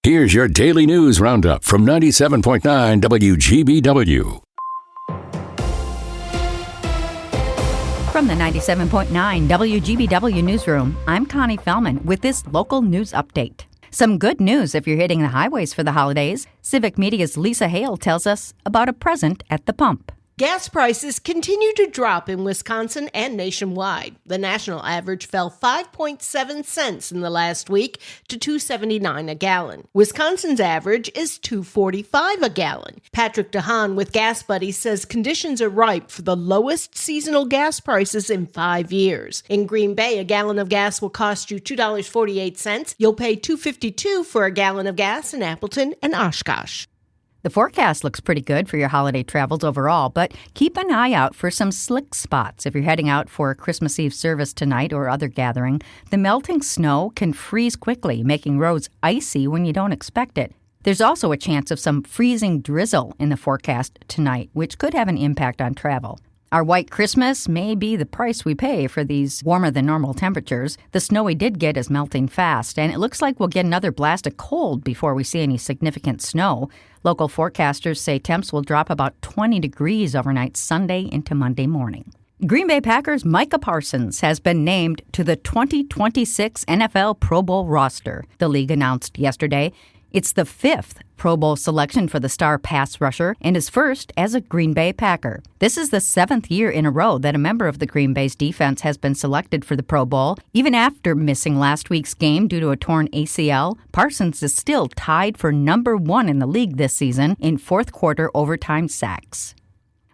Here's your daily news roundup from 97.9 WGBW. From the 97.9 WGBW newsroom, I'm Connie Fellman with this local news update. Some good news if you're hitting the highways for the holidays. Civic Media's Lisa Hale tells us about a present at the pump. Gas prices continue to drop in Wisconsin and nationwide. The national average fell 5.7 cents in the last week to $2.79 a gallon. Wisconsin's average is $2.45 a gallon. Patrick DeHaan with Gas Buddy says conditions are ripe for the lowest seasonal gas prices in 5 years. In Green Bay, a gallon of gas will cost you $2.48. You'll pay $2.52 for a gallon of gas in Appleton and Oshkosh. The forecast looks pretty good for your holiday travels overall, but keep an eye out for some slick spots if you're heading out for a Christmas Eve service tonight or other gathering. The melting snow can freeze quickly, making roads icy when you don't expect it. There's also a chance of some freezing drizzle in the forecast tonight, which could have an impact on travel. Our white Christmas may be the price we pay for these warmer-than-normal temperatures. The snow we did get is melting fast, and it looks like we'll get another blast of cold before we see any significant snow. Local forecasters say temps will drop about 20 degrees overnight Sunday into Monday morning. Green Bay Packers' Micah Parsons has been named to the 2026 NFL Pro Bowl roster, the league announced yesterday. It's the 5th Pro Bowl selection for the star pass rusher and his first as a Green Bay Packer. This is the 7th year in a row that a member of the Green Bay's defense has been selected for the Pro Bowl. Even after missing last week's game due to a torn ACL, Parsons is still tied for number 1 in the league this season in fourth-quarter overtime sacks.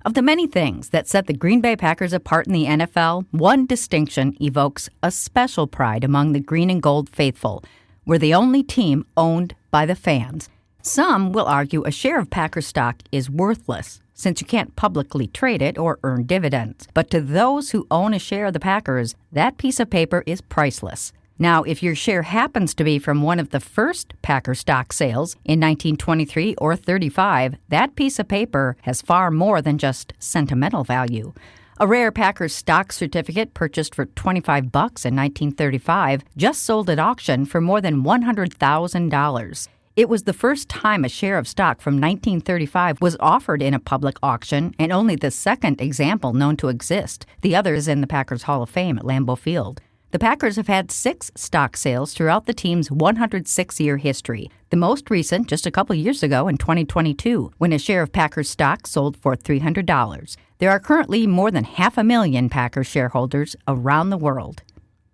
Of the many things that set the Green Bay Packers apart in the NFL, one distinction evokes a special pride among the green and gold faithful. We're the only team owned by the fans. Some will argue a share of Packers stock is worthless, since you can't publicly trade it or earn dividends. But to those who own a share of the Packers, that piece of paper is priceless. Now, if your share happens to be from one of the first Packer stock sales in 1923 or 35, that piece of paper has far more than just sentimental value. A rare Packers stock certificate purchased for $25 in 1935 just sold at auction for more than $100,000. It was the first time a share of stock from 1935 was offered in a public auction, and only the second example known to exist. The other is in the Packers Hall of Fame at Lambeau Field. The Packers have had 6 stock sales throughout the team's 106-year history. The most recent just a couple years ago in 2022, when a share of Packers stock sold for $300. There are currently more than 500,000 Packers shareholders around the world.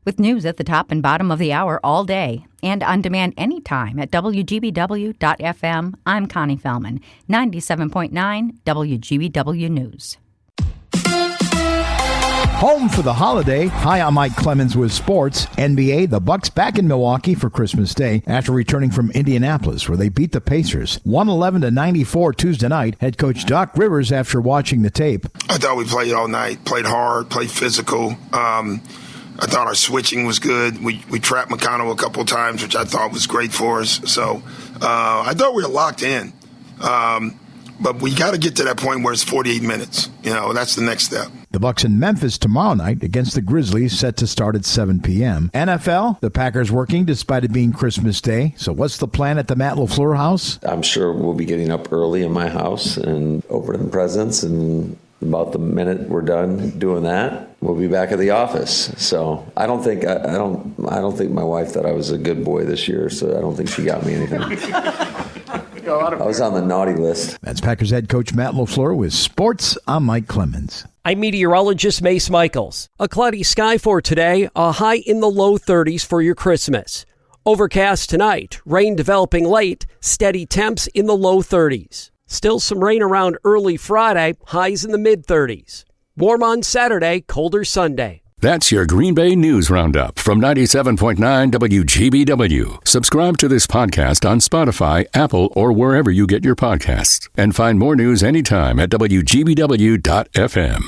With news at the top and bottom of the hour all day and on demand anytime at WGBW.FM, I'm Connie Fellman, 97.9 WGBW News. Home for the holiday. Hi, I'm Mike Clemens with sports. NBA, the Bucks back in Milwaukee for Christmas Day after returning from Indianapolis, where they beat the Pacers 111-94 Tuesday night. Head coach Doc Rivers after watching the tape. I thought we played all night, played hard, played physical. I thought our switching was good. We trapped McConnell a couple of times, which I thought was great for us. So I thought we were locked in. But we got to get to that point where it's 48 minutes. That's the next step. The Bucks in Memphis tomorrow night against the Grizzlies, set to start at 7 p.m. NFL, the Packers working despite it being Christmas Day. So what's the plan at the Matt LaFleur house? I'm sure we'll be getting up early in my house and opening presents, and about the minute we're done doing that, we'll be back at the office. So I don't think my wife thought I was a good boy this year, so I don't think she got me anything. I was on the naughty list. That's Packers head coach Matt LaFleur with sports. I'm Mike Clemens. I'm meteorologist Mace Michaels. A cloudy sky for today, a high in the low 30s for your Christmas. Overcast tonight, rain developing late, steady temps in the low 30s. Still some rain around early Friday, highs in the mid-30s. Warm on Saturday, colder Sunday. That's your Green Bay News Roundup from 97.9 WGBW. Subscribe to this podcast on Spotify, Apple, or wherever you get your podcasts. And find more news anytime at WGBW.FM.